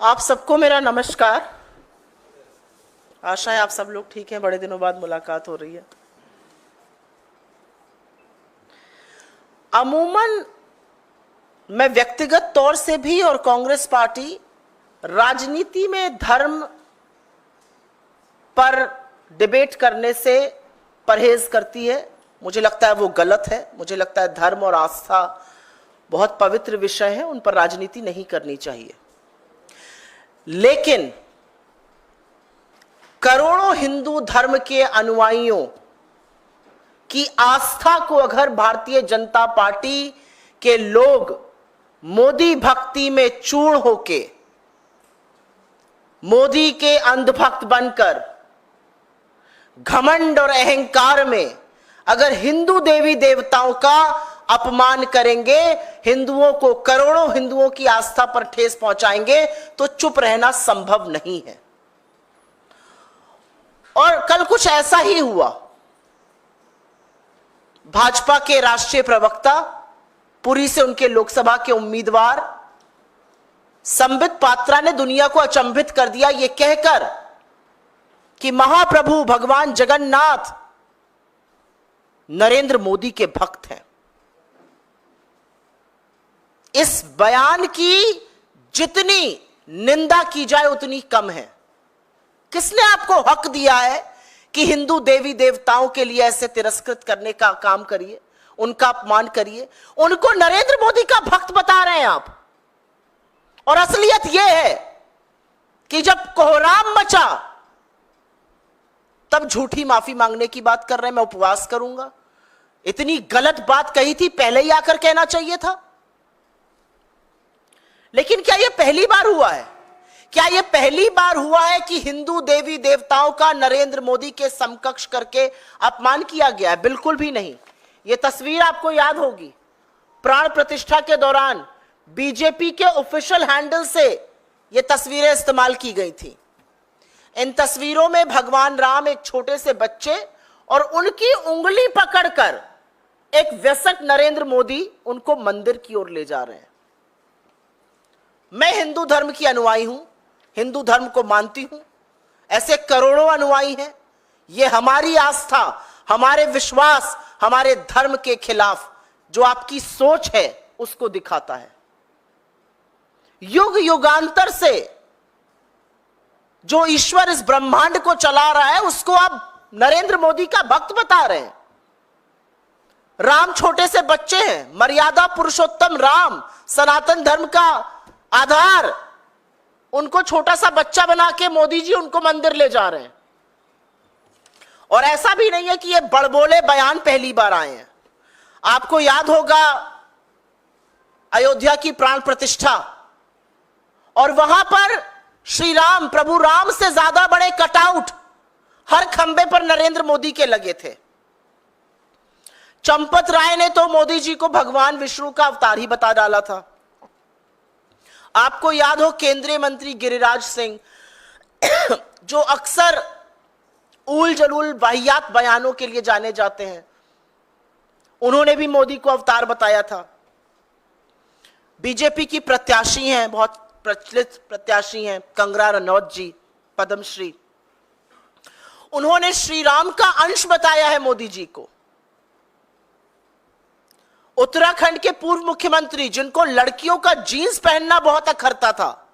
आप सबको मेरा नमस्कार। आशा है आप सब लोग ठीक हैं, बड़े दिनों बाद मुलाकात हो रही है। अमूमन मैं व्यक्तिगत तौर से भी और कांग्रेस पार्टी राजनीति में धर्म पर डिबेट करने से परहेज करती है। मुझे लगता है वो गलत है। मुझे लगता है धर्म और आस्था बहुत पवित्र विषय है, उन पर राजनीति नहीं करनी चाहिए। लेकिन करोड़ों हिंदू धर्म के अनुयायियों की आस्था को अगर भारतीय जनता पार्टी के लोग मोदी भक्ति में चूर होके, मोदी के अंधभक्त बनकर, घमंड और अहंकार में अगर हिंदू देवी देवताओं का अपमान करेंगे, हिंदुओं को, करोड़ों हिंदुओं की आस्था पर ठेस पहुंचाएंगे, तो चुप रहना संभव नहीं है। और कल कुछ ऐसा ही हुआ। भाजपा के राष्ट्रीय प्रवक्ता, पुरी से उनके लोकसभा के उम्मीदवार संबित पात्रा ने दुनिया को अचंभित कर दिया यह कहकर कि महाप्रभु भगवान जगन्नाथ नरेंद्र मोदी के भक्त हैं। इस बयान की जितनी निंदा की जाए उतनी कम है। किसने आपको हक दिया है कि हिंदू देवी देवताओं के लिए ऐसे तिरस्कृत करने का काम करिए, उनका अपमान करिए? उनको नरेंद्र मोदी का भक्त बता रहे हैं आप। और असलियत यह है कि जब कोहराम मचा तब झूठी माफी मांगने की बात कर रहे हैं। मैं उपवास करूंगा। इतनी गलत बात कही थी, पहले ही आकर कहना चाहिए था। लेकिन क्या यह पहली बार हुआ है? क्या यह पहली बार हुआ है कि हिंदू देवी देवताओं का नरेंद्र मोदी के समकक्ष करके अपमान किया गया है? बिल्कुल भी नहीं। यह तस्वीर आपको याद होगी, प्राण प्रतिष्ठा के दौरान बीजेपी के ऑफिशियल हैंडल से यह तस्वीरें इस्तेमाल की गई थी। इन तस्वीरों में भगवान राम एक छोटे से बच्चे और उनकी उंगली पकड़कर एक वयस्क नरेंद्र मोदी उनको मंदिर की ओर ले जा रहे हैं। मैं हिंदू धर्म की अनुयायी हूं, हिंदू धर्म को मानती हूं। ऐसे करोड़ों अनुयायी हैं। यह हमारी आस्था, हमारे विश्वास, हमारे धर्म के खिलाफ जो आपकी सोच है उसको दिखाता है। युग युगांतर से जो ईश्वर इस ब्रह्मांड को चला रहा है उसको आप नरेंद्र मोदी का भक्त बता रहे हैं। राम छोटे से बच्चे हैं, मर्यादा पुरुषोत्तम राम सनातन धर्म का आधार, उनको छोटा सा बच्चा बना के मोदी जी उनको मंदिर ले जा रहे हैं। और ऐसा भी नहीं है कि ये बड़बोले बयान पहली बार आए हैं। आपको याद होगा अयोध्या की प्राण प्रतिष्ठा, और वहां पर श्री राम, प्रभु राम से ज्यादा बड़े कटआउट हर खंबे पर नरेंद्र मोदी के लगे थे। चंपत राय ने तो मोदी जी को भगवान विष्णु का अवतार ही बता डाला था। आपको याद हो केंद्रीय मंत्री गिरिराज सिंह जो अक्सर उल जलूल वाहियात बयानों के लिए जाने जाते हैं, उन्होंने भी मोदी को अवतार बताया था। बीजेपी की प्रत्याशी हैं, बहुत प्रचलित प्रत्याशी हैं, कंगना रनौत जी, पद्मश्री, उन्होंने श्री राम का अंश बताया है मोदी जी को। उत्तराखंड के पूर्व मुख्यमंत्री जिनको लड़कियों का जीन्स पहनना बहुत अखरता था,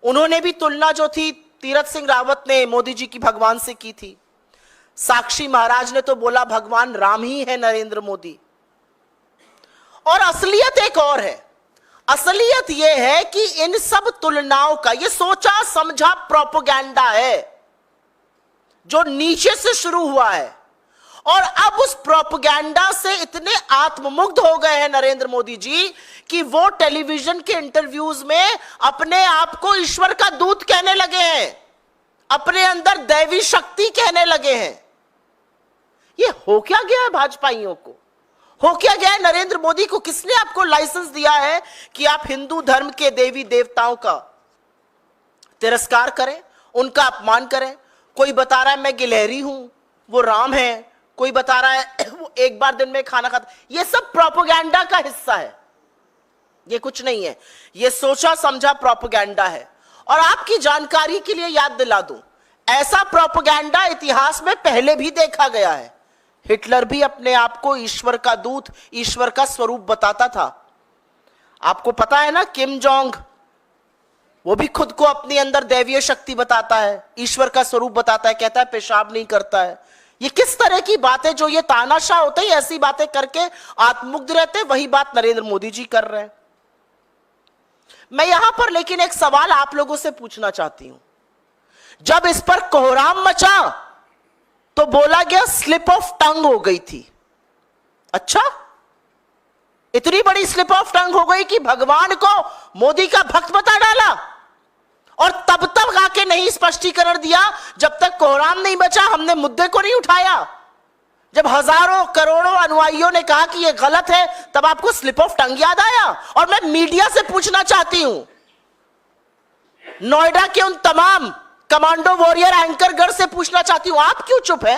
उन्होंने भी तुलना जो थी तीरथ सिंह रावत ने मोदी जी की भगवान से की थी। साक्षी महाराज ने तो बोला भगवान राम ही है नरेंद्र मोदी। और असलियत एक और है। असलियत यह है कि इन सब तुलनाओं का यह सोचा समझा प्रोपेगेंडा है जो नीचे से शुरू हुआ है। और अब उस प्रोपेगेंडा से इतने आत्ममुग्ध हो गए हैं नरेंद्र मोदी जी कि वो टेलीविजन के इंटरव्यूज में अपने आप को ईश्वर का दूत कहने लगे हैं, अपने अंदर दैवी शक्ति कहने लगे हैं। ये हो क्या गया है भाजपाइयों को? हो क्या गया है नरेंद्र मोदी को? किसने आपको लाइसेंस दिया है कि आप हिंदू धर्म के देवी देवताओं का तिरस्कार करें, उनका अपमान करें? कोई बता रहा है मैं गिलहरी हूं, वो राम है। कोई बता रहा है वो एक बार दिन में खाना खाता। ये सब प्रोपेगेंडा का हिस्सा है, ये कुछ नहीं है। ये सोचा समझा प्रोपेगेंडा है। और आपकी जानकारी के लिए याद दिला दूं, ऐसा प्रोपेगेंडा इतिहास में पहले भी देखा गया है। हिटलर भी अपने आप को ईश्वर का दूत, ईश्वर का स्वरूप बताता था। आपको पता है ना, किम जोंग, वो भी खुद को अपने अंदर दैवीय शक्ति बताता है, ईश्वर का स्वरूप बताता है, कहता है पेशाब नहीं करता है। ये किस तरह की बातें, जो ये तानाशाह होते हैं ऐसी बातें करके आत्ममुग्ध रहते, वही बात नरेंद्र मोदी जी कर रहे हैं। मैं यहां पर लेकिन एक सवाल आप लोगों से पूछना चाहती हूं। जब इस पर कोहराम मचा तो बोला गया स्लिप ऑफ टंग हो गई थी। अच्छा, इतनी बड़ी स्लिप ऑफ टंग हो गई कि भगवान को मोदी का भक्त बता डाला, और तब तक आके नहीं स्पष्टीकरण दिया जब तक कोहराम नहीं बचा, हमने मुद्दे को नहीं उठाया। जब हजारों करोड़ों अनुयायियों ने कहा कि यह गलत है, तब आपको स्लिप ऑफ टंग याद आया। और मैं मीडिया से पूछना चाहती हूं, नोएडा के उन तमाम कमांडो वॉरियर एंकरगढ़ से पूछना चाहती हूं, आप क्यों चुप है?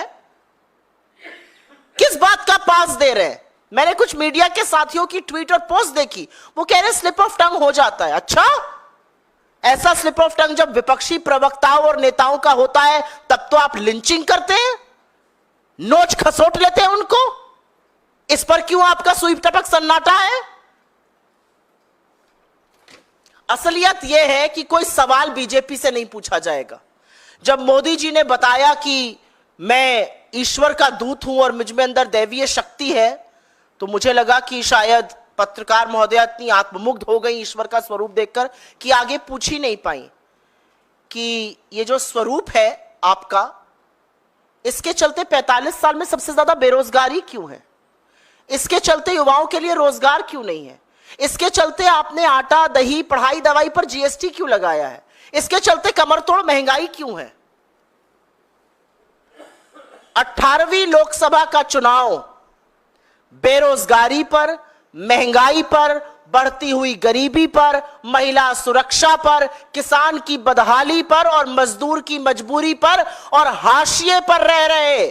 किस बात का पास दे रहे हैं? मैंने कुछ मीडिया के साथियों की ट्वीट और पोस्ट देखी, वो कह रहे स्लिप ऑफ टंग हो जाता है। अच्छा, ऐसा स्लिप ऑफ टंग जब विपक्षी प्रवक्ताओं और नेताओं का होता है तब तो आप लिंचिंग करते हैं, नोच खसोट लेते हैं उनको। इस पर क्यों आपका सुई टपक सन्नाटा है? असलियत यह है कि कोई सवाल बीजेपी से नहीं पूछा जाएगा। जब मोदी जी ने बताया कि मैं ईश्वर का दूत हूं और मुझ में अंदर दैवीय शक्ति है, तो मुझे लगा कि शायद पत्रकार महोदया इतनी आत्ममुग्ध हो गई ईश्वर का स्वरूप देखकर कि आगे पूछ ही नहीं पाई कि ये जो स्वरूप है आपका, इसके चलते 45 साल में सबसे ज्यादा बेरोजगारी क्यों है? इसके चलते युवाओं के लिए रोजगार क्यों नहीं है? इसके चलते आपने आटा, दही, पढ़ाई, दवाई पर जीएसटी क्यों लगाया है? इसके चलते कमर तोड़ महंगाई क्यों है? 18वीं लोकसभा का चुनाव बेरोजगारी पर, महंगाई पर, बढ़ती हुई गरीबी पर, महिला सुरक्षा पर, किसान की बदहाली पर और मजदूर की मजबूरी पर और हाशिए पर रह रहे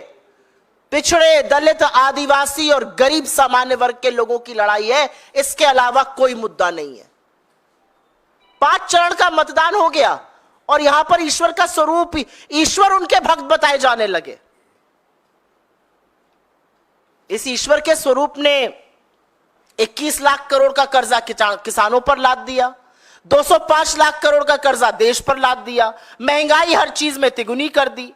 पिछड़े, दलित, आदिवासी और गरीब सामान्य वर्ग के लोगों की लड़ाई है। इसके अलावा कोई मुद्दा नहीं है। 5 चरण का मतदान हो गया और यहां पर ईश्वर का स्वरूप, ईश्वर उनके भक्त बताए जाने लगे। इस ईश्वर के स्वरूप ने 21 लाख करोड़ का कर्जा किसानों पर लाद दिया, 205 लाख करोड़ का कर्जा देश पर लाद दिया, महंगाई हर चीज में तिगुनी कर दी।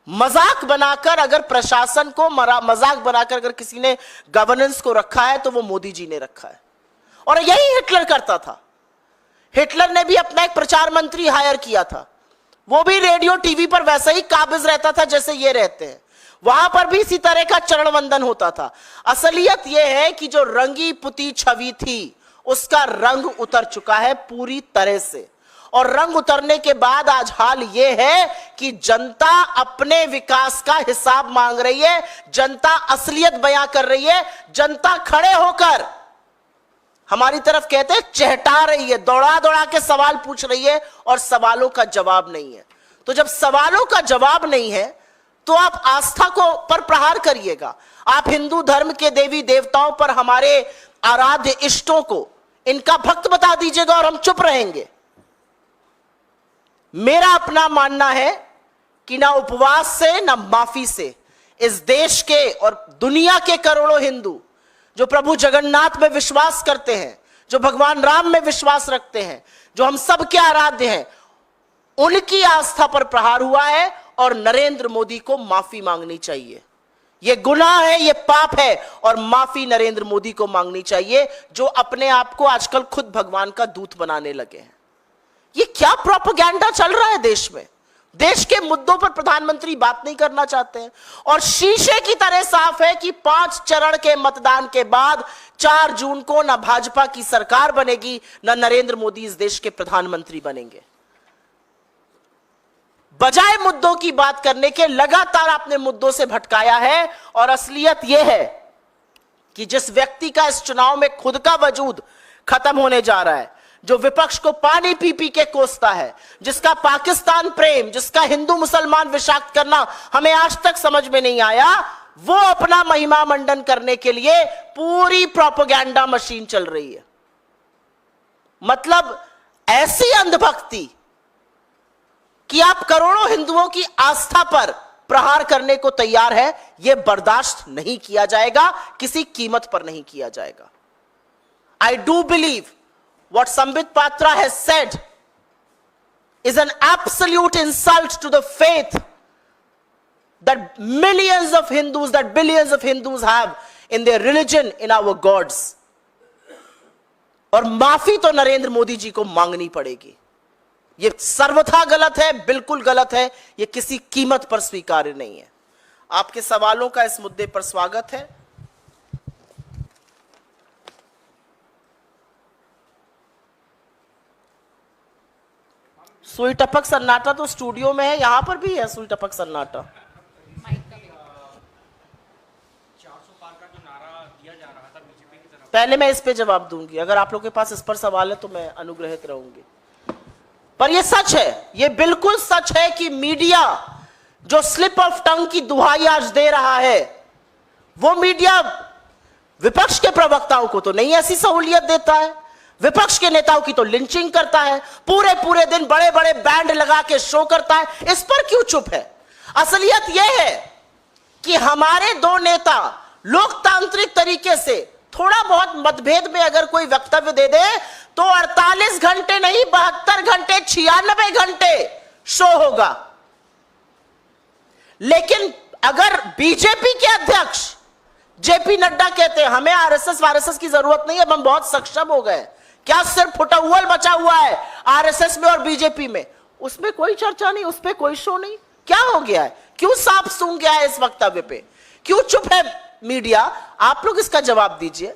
मजाक बनाकर, अगर प्रशासन को मजाक बनाकर अगर किसी ने गवर्नेंस को रखा है तो वो मोदी जी ने रखा है। और यही हिटलर करता था। हिटलर ने भी अपना एक प्रचार मंत्री हायर किया था, वो भी रेडियो टीवी पर वैसे ही काबिज रहता था जैसे ये रहते हैं। वहां पर भी इसी तरह का चरण वंदन होता था। असलियत यह है कि जो रंगी पुती छवि थी उसका रंग उतर चुका है पूरी तरह से, और रंग उतरने के बाद आज हाल यह है कि जनता अपने विकास का हिसाब मांग रही है, जनता असलियत बयां कर रही है, जनता खड़े होकर हमारी तरफ कहते हैं चहटा रही है, दौड़ा दौड़ा के सवाल पूछ रही है और सवालों का जवाब नहीं है। तो जब सवालों का जवाब नहीं है तो आप आस्था को पर प्रहार करिएगा। आप हिंदू धर्म के देवी देवताओं पर, हमारे आराध्य इष्टों को, इनका भक्त बता दीजिएगा और हम चुप रहेंगे। मेरा अपना मानना है कि ना उपवास से ना माफी से इस देश के और दुनिया के करोड़ों हिंदू जो प्रभु जगन्नाथ में विश्वास करते हैं, जो भगवान राम में विश्वास रखते हैं, जो हम सब के आराध्य हैं, उनकी आस्था पर प्रहार हुआ है और नरेंद्र मोदी को माफी मांगनी चाहिए। यह गुनाह है, यह पाप है और माफी नरेंद्र मोदी को मांगनी चाहिए जो अपने आप को आजकल खुद भगवान का दूत बनाने लगे हैं। यह क्या प्रोपेगेंडा चल रहा है देश में? देश के मुद्दों पर प्रधानमंत्री बात नहीं करना चाहते हैं और शीशे की तरह साफ है कि 5 चरण के मतदान के बाद 4 जून को ना भाजपा की सरकार बनेगी, ना नरेंद्र मोदी इस देश के प्रधानमंत्री बनेंगे। बजाय मुद्दों की बात करने के लगातार आपने मुद्दों से भटकाया है और असलियत यह है कि जिस व्यक्ति का इस चुनाव में खुद का वजूद खत्म होने जा रहा है, जो विपक्ष को पानी पी पी के कोसता है, जिसका पाकिस्तान प्रेम, जिसका हिंदू मुसलमान विषाक्त करना हमें आज तक समझ में नहीं आया, वो अपना महिमा मंडन करने के लिए पूरी प्रोपेगेंडा मशीन चल रही है। मतलब ऐसी अंधभक्ति कि आप करोड़ों हिंदुओं की आस्था पर प्रहार करने को तैयार है, यह बर्दाश्त नहीं किया जाएगा, किसी कीमत पर नहीं किया जाएगा। I do believe what Sambit Patra has said is an absolute insult to the faith that millions of Hindus, that billions of Hindus have in their religion, in our gods. और माफी तो नरेंद्र मोदी जी को मांगनी पड़ेगी। यह सर्वथा गलत है, बिल्कुल गलत है, यह किसी कीमत पर स्वीकार्य नहीं है। आपके सवालों का इस मुद्दे पर स्वागत है। सुई टपक सन्नाटा तो स्टूडियो में है, यहां पर भी है सुई टपक सन्नाटा। 400 पार का जो नारा दिया जा रहा था बीजेपी की तरफ, पहले मैं इस पे जवाब दूंगी, अगर आप लोगों के पास इस पर सवाल है तो मैं अनुग्रहित रहूंगी। पर यह सच है, यह बिल्कुल सच है कि मीडिया जो स्लिप ऑफ टंग की दुहाई आज दे रहा है, वो मीडिया विपक्ष के प्रवक्ताओं को तो नहीं ऐसी सहूलियत देता है, विपक्ष के नेताओं की तो लिंचिंग करता है, पूरे पूरे दिन बड़े बड़े बैंड लगा के शो करता है। इस पर क्यों चुप है? असलियत यह है कि हमारे दो नेता लोकतांत्रिक तरीके से थोड़ा बहुत मतभेद में अगर कोई वक्तव्य दे दे तो 48 घंटे नहीं, 72 घंटे, 96 घंटे शो होगा। लेकिन अगर बीजेपी के अध्यक्ष जेपी नड्डा कहते हैं हमें आरएसएस की जरूरत नहीं है, हम बहुत सक्षम हो गए, क्या सिर्फ फुटअव्वल बचा हुआ है आरएसएस में और बीजेपी में, उसमें कोई चर्चा नहीं, उस पर कोई शो नहीं, क्या हो गया है? क्यों सांप सूंघ गया है इस वक्तव्य पे? क्यों चुप है मीडिया? आप लोग इसका जवाब दीजिए।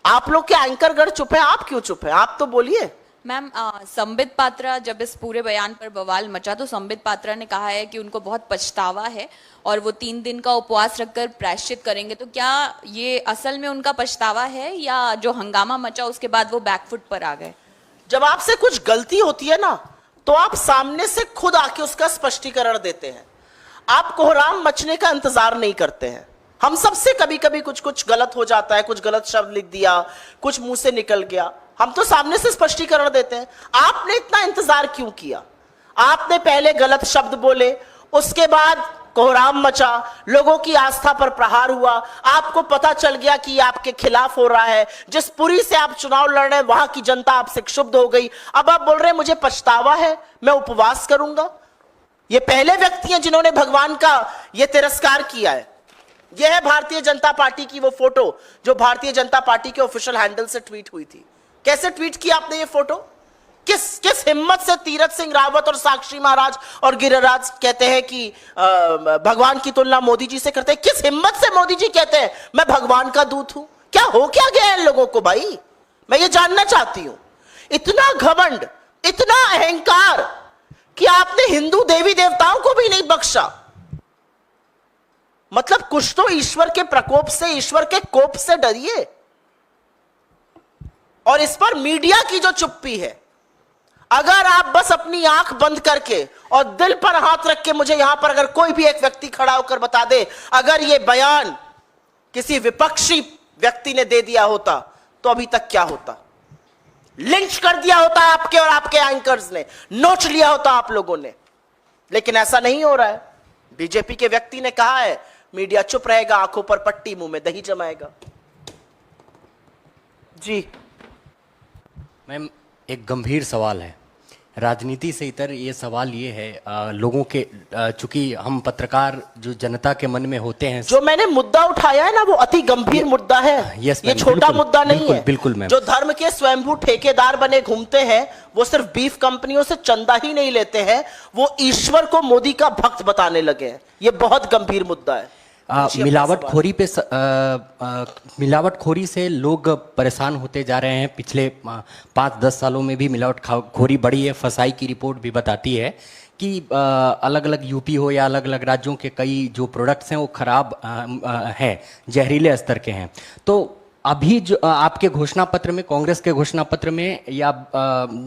आप लोग के एंकरगढ़ चुप है, आप क्यों चुप है? आप तो बोलिए। मैम, संबित पात्रा, जब इस पूरे बयान पर बवाल मचा तो संबित पात्रा ने कहा है कि उनको बहुत पछतावा है और वो 3 दिन का उपवास रखकर प्रायश्चित करेंगे। तो क्या ये असल में उनका पछतावा है या जो हंगामा मचा उसके बाद वो बैकफुट पर आ गए? जब आपसे कुछ गलती होती है ना तो आप सामने से खुद आके उसका स्पष्टीकरण देते हैं, आप कोहराम मचने का इंतजार नहीं करते हैं। हम सबसे कभी कभी कुछ गलत हो जाता है, कुछ गलत शब्द लिख दिया, कुछ मुंह से निकल गया, हम तो सामने से स्पष्टीकरण देते हैं। आपने इतना इंतजार क्यों किया? आपने पहले गलत शब्द बोले, उसके बाद कोहराम मचा, लोगों की आस्था पर प्रहार हुआ, आपको पता चल गया कि आपके खिलाफ हो रहा है, जिस पुरी से आप चुनाव लड़ रहे हैं वहां की जनता आपसे क्षुब्ध हो गई, अब आप बोल रहे हैं मुझे पछतावा है, मैं उपवास करूंगा। ये पहले व्यक्ति हैं जिन्होंने भगवान का ये तिरस्कार किया है। यह है भारतीय जनता पार्टी की वो फोटो जो भारतीय जनता पार्टी के ऑफिशियल हैंडल से ट्वीट हुई थी। कैसे ट्वीट किया आपने ये फोटो? किस हिम्मत से तीरथ सिंह रावत और साक्षी महाराज और गिरिराज कहते हैं कि भगवान की तुलना मोदी जी से करते हैं? किस हिम्मत से मोदी जी कहते हैं मैं भगवान का दूत हूं? क्या हो क्या गया इन लोगों को भाई? मैं ये जानना चाहती हूं। इतना घमंड, इतना अहंकार कि आपने हिंदू देवी देवताओं को भी नहीं बख्शा। मतलब कुछ तो ईश्वर के प्रकोप से, ईश्वर के कोप से डरिए। और इस पर मीडिया की जो चुप्पी है, अगर आप बस अपनी आंख बंद करके और दिल पर हाथ रख के, मुझे यहां पर अगर कोई भी एक व्यक्ति खड़ा होकर बता दे अगर यह बयान किसी विपक्षी व्यक्ति ने दे दिया होता तो अभी तक क्या होता? लिंच कर दिया होता आपके और आपके एंकर्स ने, नोच लिया होता आप लोगों ने। लेकिन ऐसा नहीं हो रहा है। बीजेपी के व्यक्ति ने कहा है मीडिया चुप रहेगा, आंखों पर पट्टी, मुंह में दही जमाएगा। जी मैम, एक गंभीर सवाल है, राजनीति से इतर ये सवाल ये है, लोगों के चूंकि हम पत्रकार जो जनता के मन में होते हैं, जो मैंने मुद्दा उठाया है ना वो अति गंभीर मुद्दा है। यस ये छोटा मुद्दा नहीं है। बिल्कुल मैम। जो धर्म के स्वयंभू ठेकेदार बने घूमते हैं वो सिर्फ बीफ कंपनियों से चंदा ही नहीं लेते हैं, वो ईश्वर को मोदी का भक्त बताने लगे हैं। ये बहुत गंभीर मुद्दा है। मिलावटखोरी से लोग परेशान होते जा रहे हैं। पिछले 5-10 सालों में भी मिलावटखोरी बढ़ी है। फसाई की रिपोर्ट भी बताती है कि अलग अलग यूपी हो या अलग अलग राज्यों के कई जो प्रोडक्ट्स हैं वो खराब हैं, जहरीले स्तर के हैं। तो अभी जो आपके घोषणा पत्र में, कांग्रेस के घोषणा पत्र में या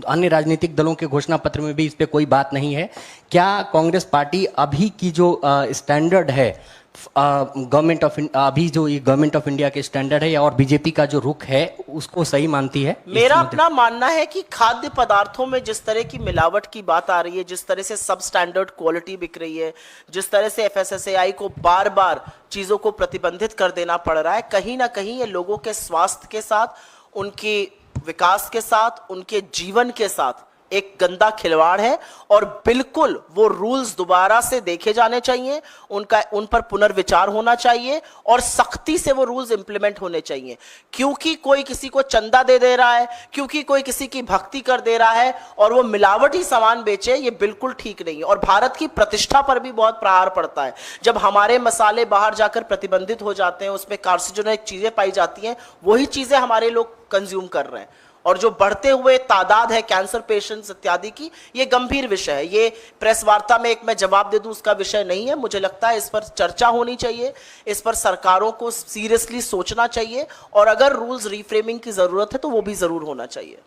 अन्य राजनीतिक दलों के घोषणा पत्र में भी इस पे कोई बात नहीं है। क्या कांग्रेस पार्टी अभी की जो स्टैंडर्ड है गवर्नमेंट ऑफ अभी जो ये गवर्नमेंट ऑफ इंडिया के स्टैंडर्ड है और बीजेपी का जो रुख है उसको सही मानती है? मेरा अपना मानना है कि खाद्य पदार्थों में जिस तरह की मिलावट की बात आ रही है, जिस तरह से सब स्टैंडर्ड क्वालिटी बिक रही है, जिस तरह से एफएसएसएआई को बार बार चीजों को प्रतिबंधित कर देना पड़ रहा है, कहीं ना कहीं ये लोगों के स्वास्थ्य के साथ, उनके विकास के साथ, उनके जीवन के साथ एक गंदा खिलवाड़ है। और बिल्कुल वो रूल्स दोबारा से देखे जाने चाहिए, उन पर पुनर्विचार होना चाहिए और सख्ती से वो रूल्स इंप्लीमेंट होने चाहिए। क्योंकि कोई किसी को चंदा दे रहा है, क्योंकि कोई किसी की भक्ति कर दे रहा है और वो मिलावटी सामान बेचे, ये बिल्कुल ठीक नहीं है। और भारत की प्रतिष्ठा पर भी बहुत प्रहार पड़ता है जब हमारे मसाले बाहर जाकर प्रतिबंधित हो जाते हैं, उसमें कार्सिनोजेनिक चीजें पाई जाती हैं, वही चीजें हमारे लोग कंज्यूम कर रहे हैं। और जो बढ़ते हुए तादाद है कैंसर पेशेंट्स इत्यादि की, ये गंभीर विषय है। ये प्रेस वार्ता में एक मैं जवाब दे दूं उसका विषय नहीं है। मुझे लगता है इस पर चर्चा होनी चाहिए, इस पर सरकारों को सीरियसली सोचना चाहिए और अगर रूल्स रिफ्रेमिंग की जरूरत है तो वो भी जरूर होना चाहिए।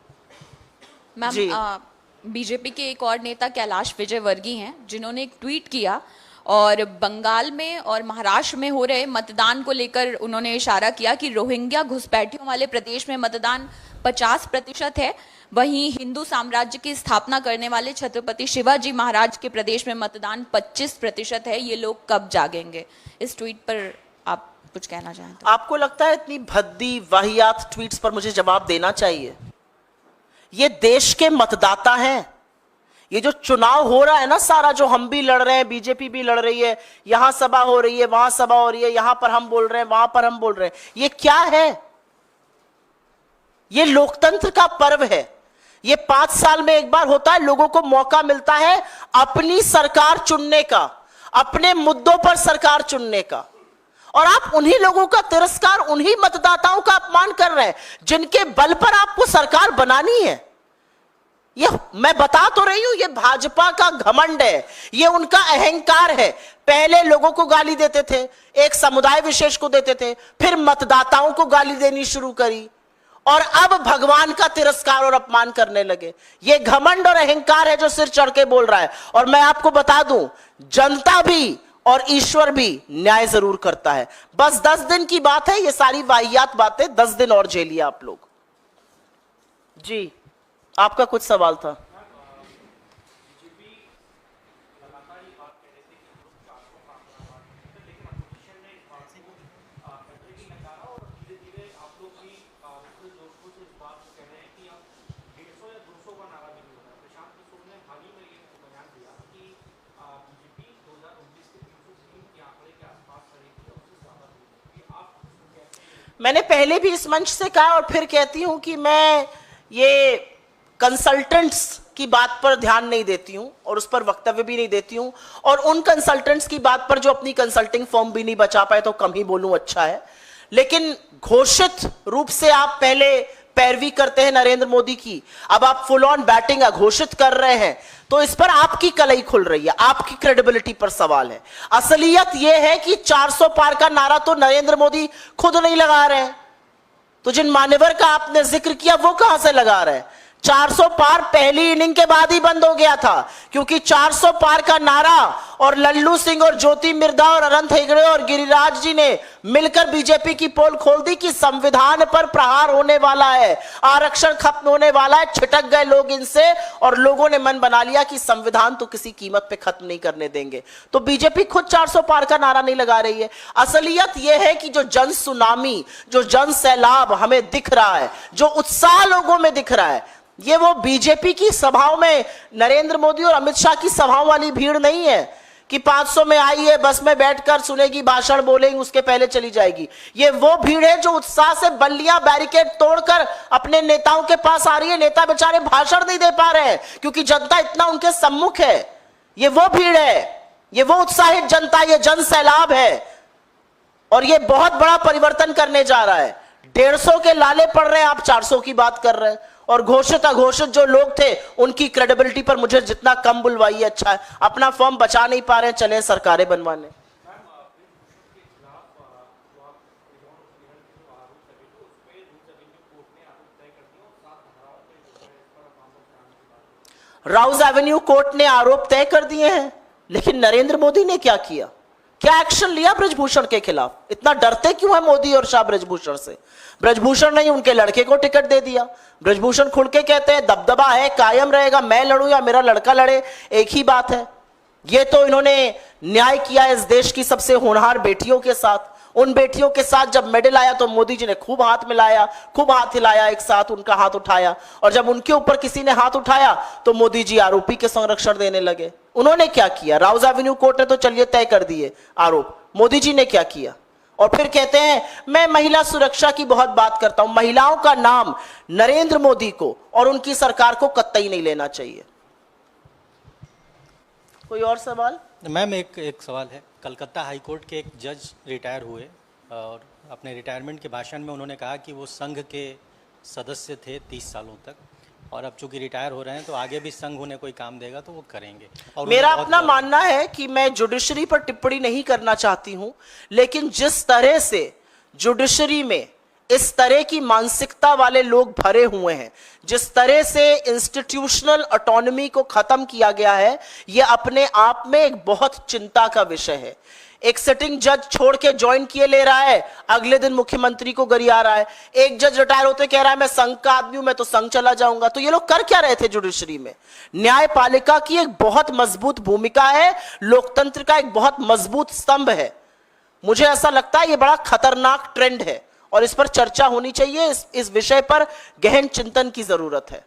मैम, बीजेपी के एक और नेता कैलाश विजयवर्गीय हैं जिन्होंने एक ट्वीट किया और बंगाल में और महाराष्ट्र में हो रहे मतदान को लेकर उन्होंने इशारा किया कि रोहिंग्या घुसपैठियों वाले प्रदेश में मतदान 50% है, वहीं हिंदू साम्राज्य की स्थापना करने वाले छत्रपति शिवाजी महाराज के प्रदेश में मतदान 25% है। ये लोग कब जागेंगे? इस ट्वीट पर आप कुछ कहना चाहें तो? आपको लगता है इतनी भद्दी वाहियात ट्वीट्स पर मुझे जवाब देना चाहिए? ये देश के मतदाता हैं। ये जो चुनाव हो रहा है ना सारा, जो हम भी लड़ रहे हैं, बीजेपी भी लड़ रही है, यहां सभा हो रही है, वहां सभा हो रही है, यहां पर हम बोल रहे हैं, वहां पर हम बोल रहे हैं, ये क्या है? ये लोकतंत्र का पर्व है। ये 5 साल में एक बार होता है, लोगों को मौका मिलता है अपनी सरकार चुनने का, अपने मुद्दों पर सरकार चुनने का। और आप उन्हीं लोगों का तिरस्कार, उन्हीं मतदाताओं का अपमान कर रहे हैं जिनके बल पर आपको सरकार बनानी है। ये मैं बता तो रही हूं, ये भाजपा का घमंड है, ये उनका अहंकार है। पहले लोगों को गाली देते थे, एक समुदाय विशेष को देते थे, फिर मतदाताओं को गाली देनी शुरू करी और अब भगवान का तिरस्कार और अपमान करने लगे। ये घमंड और अहंकार है जो सिर चढ़ के बोल रहा है। और मैं आपको बता दूं, जनता भी और ईश्वर भी न्याय जरूर करता है। बस 10 दिन की बात है, ये सारी वाहियात बातें 10 दिन और झेलिए आप लोग। जी, आपका कुछ सवाल था? मैंने पहले भी इस मंच से कहा और फिर कहती हूं कि मैं ये कंसल्टेंट्स की बात पर ध्यान नहीं देती हूं और उस पर वक्तव्य भी नहीं देती हूं, और उन कंसल्टेंट्स की बात पर जो अपनी कंसल्टिंग फर्म भी नहीं बचा पाए तो कम ही बोलूं, अच्छा है। लेकिन घोषित रूप से आप पहले पैरवी करते हैं नरेंद्र मोदी की, अब आप फुल ऑन बैटिंग घोषित कर रहे हैं, तो इस पर आपकी कलई खुल रही है, आपकी क्रेडिबिलिटी पर सवाल है। असलियत यह है कि 400 पार का नारा तो नरेंद्र मोदी खुद नहीं लगा रहे हैं, तो जिन मान्यवर का आपने जिक्र किया वो कहां से लगा रहे हैं? 400 पार पहली इनिंग के बाद ही बंद हो गया था, क्योंकि 400 पार का नारा और लल्लू सिंह और ज्योति मिर्धा और अनंत हेगड़े और गिरिराज जी ने मिलकर बीजेपी की पोल खोल दी कि संविधान पर प्रहार होने वाला है, आरक्षण खत्म होने वाला है। छिटक गए लोग इनसे और लोगों ने मन बना लिया कि संविधान तो किसी कीमत पे खत्म नहीं करने देंगे। तो बीजेपी खुद 400 पार का नारा नहीं लगा रही है। असलियत यह है कि जो जन सुनामी, जो जन सैलाब हमें दिख रहा है, जो उत्साह लोगों में दिख रहा है, ये वो बीजेपी की सभाओं में नरेंद्र मोदी और अमित शाह की सभाओं वाली भीड़ नहीं है कि 500 में आई है, बस में बैठकर सुनेगी, भाषण बोलेंगे, उसके पहले चली जाएगी। ये वो भीड़ है जो उत्साह से बल्लियां बैरिकेड तोड़कर अपने नेताओं के पास आ रही है। नेता बेचारे भाषण नहीं दे पा रहे हैं क्योंकि जनता इतना उनके सम्मुख है। ये वो भीड़ है, ये वो उत्साहित जनता, ये जन सैलाब है और ये बहुत बड़ा परिवर्तन करने जा रहा है। 150 के लाले पड़ रहे हैं, आप 400 की बात कर रहे हैं। और घोषित अघोषित जो लोग थे उनकी क्रेडिबिलिटी पर मुझे जितना कम बुलवाइए अच्छा है। अपना फॉर्म बचा नहीं पा रहे हैं, चले सरकारें बनवाने। राउज एवेन्यू कोर्ट ने आरोप तय कर दिए हैं, लेकिन नरेंद्र मोदी ने क्या किया? क्या एक्शन लिया ब्रजभूषण के खिलाफ? इतना डरते क्यों है मोदी और शाह ब्रजभूषण से? ब्रजभूषण ने उनके लड़के को टिकट दे दिया। ब्रजभूषण खुल के कहते हैं दबदबा है, कायम रहेगा, मैं लड़ूं या मेरा लड़का लड़े, एक ही बात है। ये तो इन्होंने न्याय किया इस देश की सबसे होनहार बेटियों के साथ। उन बेटियों के साथ जब मेडल आया तो मोदी जी ने खूब हाथ मिलाया, खूब हाथ हिलाया, एक साथ उनका हाथ उठाया, और जब उनके ऊपर किसी ने हाथ उठाया तो मोदी जी आरोपी के संरक्षण देने लगे। उन्होंने क्या किया? राउज एवेन्यू कोर्ट ने तो चलिए तय कर दिए आरोप, मोदी जी ने क्या किया? और फिर कहते हैं मैं महिला सुरक्षा की बहुत बात करता हूं। महिलाओं का नाम नरेंद्र मोदी को और उनकी सरकार को कतई नहीं लेना चाहिए। कोई और सवाल? मैम एक सवाल है। कलकत्ता हाई कोर्ट के एक जज रिटायर हुए और अपने रिटायरमेंट के भाषण में उन्होंने कहा कि वो संघ के सदस्य थे 30 सालों तक, और अब चूंकि रिटायर हो रहे हैं तो आगे भी संघ उन्हें कोई काम देगा तो वो करेंगे। और मेरा अपना मानना है कि मैं जुडिशरी पर टिप्पणी नहीं करना चाहती हूं, लेकिन जिस तरह से जुडिशरी में इस तरह की मानसिकता वाले लोग भरे हुए हैं, जिस तरह से इंस्टीट्यूशनल ऑटोनॉमी को खत्म किया गया है, यह अपने आप में एक बहुत चिंता का विषय है। एक सिटिंग जज छोड़ के ज्वाइन किए ले रहा है, अगले दिन मुख्यमंत्री को गरिया रहा है। एक जज रिटायर होते कह रहा है मैं संघ का आदमी हूं, मैं तो संघ चला जाऊंगा। तो ये लोग कर क्या रहे थे जुडिशरी में? न्यायपालिका की एक बहुत मजबूत भूमिका है, लोकतंत्र का एक बहुत मजबूत स्तंभ है। मुझे ऐसा लगता है ये बड़ा खतरनाक ट्रेंड है और इस पर चर्चा होनी चाहिए। इस विषय पर गहन चिंतन की जरूरत है।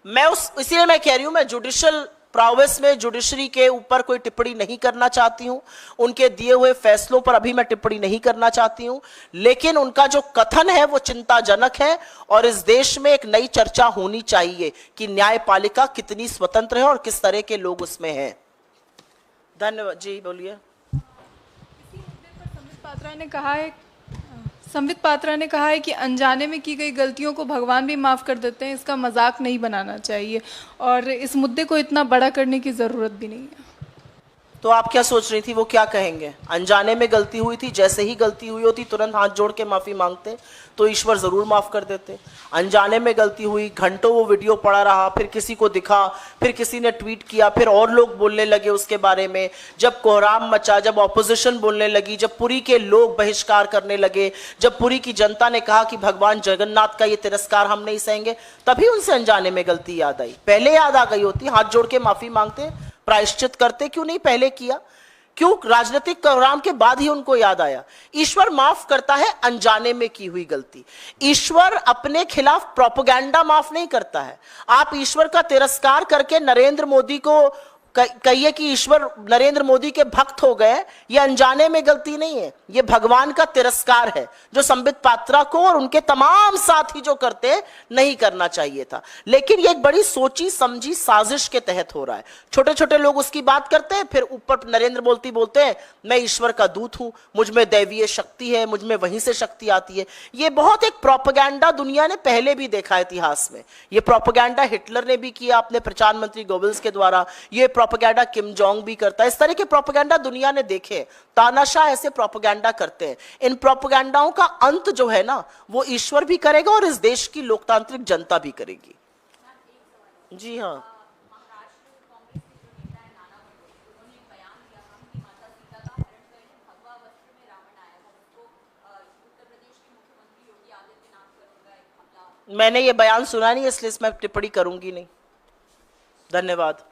मैं इसीलिए मैं कह रही हूं, मैं जुडिशियल प्रोवेस में जुडिशरी के ऊपर कोई टिप्पणी नहीं करना चाहती हूं, उनके दिए हुए फैसलों पर अभी मैं टिप्पणी नहीं करना चाहती हूं, लेकिन उनका जो कथन है वो चिंताजनक है और इस देश में एक नई चर्चा होनी चाहिए कि न्यायपालिका कितनी स्वतंत्र है और किस तरह के लोग उसमें हैं। धन्यवाद जी, बोलिए। संबित पात्रा ने कहा है कि अनजाने में की गई गलतियों को भगवान भी माफ़ कर देते हैं, इसका मजाक नहीं बनाना चाहिए और इस मुद्दे को इतना बड़ा करने की ज़रूरत भी नहीं है। तो आप क्या सोच रही थी, वो क्या कहेंगे? अनजाने में गलती हुई थी, जैसे ही गलती हुई होती तुरंत हाथ जोड़ के माफ़ी मांगते तो ईश्वर ज़रूर माफ़ कर देते। अनजाने में गलती हुई, घंटों वो वीडियो पड़ा रहा, फिर किसी को दिखा, फिर किसी ने ट्वीट किया, फिर और लोग बोलने लगे उसके बारे में, जब कोहराम मचा, जब ऑपोजिशन बोलने लगी, जब पुरी के लोग बहिष्कार करने लगे, जब पुरी की जनता ने कहा कि भगवान जगन्नाथ का ये तिरस्कार हम नहीं सहेंगे, तभी उनसे अनजाने में गलती याद आई। पहले याद आ गई होती, हाथ जोड़ के माफ़ी मांगते, प्रायश्चित करते, क्यों नहीं पहले किया? क्यों राजनीतिक कोहराम के बाद ही उनको याद आया? ईश्वर माफ करता है अनजाने में की हुई गलती। ईश्वर अपने खिलाफ प्रोपेगेंडा माफ नहीं करता है। आप ईश्वर का तिरस्कार करके नरेंद्र मोदी को कहिए कि ईश्वर नरेंद्र मोदी के भक्त हो गए, ये अनजाने में गलती नहीं है, ये भगवान का तिरस्कार है जो संबित पात्रा को और उनके तमाम साथी जो करते नहीं करना चाहिए था। लेकिन ये एक बड़ी सोची समझी साजिश के तहत हो रहा है। छोटे छोटे लोग उसकी बात करते हैं, फिर ऊपर नरेंद्र मोदी बोलते हैं मैं ईश्वर का दूत हूं, मुझ में दैवीय शक्ति है, मुझ में वहीं से शक्ति आती है। ये बहुत एक प्रोपेगेंडा दुनिया ने पहले भी देखा इतिहास में। ये प्रोपेगेंडा हिटलर ने भी किया अपने प्रधानमंत्री गोबल्स के द्वारा, ये प्रोपेगेंडा किम जोंग भी करता है। इस तरह के प्रोपेगेंडा दुनिया ने देखे, तानाशाह ऐसे प्रोपेगेंडा करते हैं। इन प्रोपेगेंडाओं का अंत जो है ना, वो ईश्वर भी करेगा और इस देश की लोकतांत्रिक जनता भी करेगी। जी हाँ, मैंने ये बयान सुना नहीं, इसलिए मैं टिप्पणी करूंगी नहीं। धन्यवाद।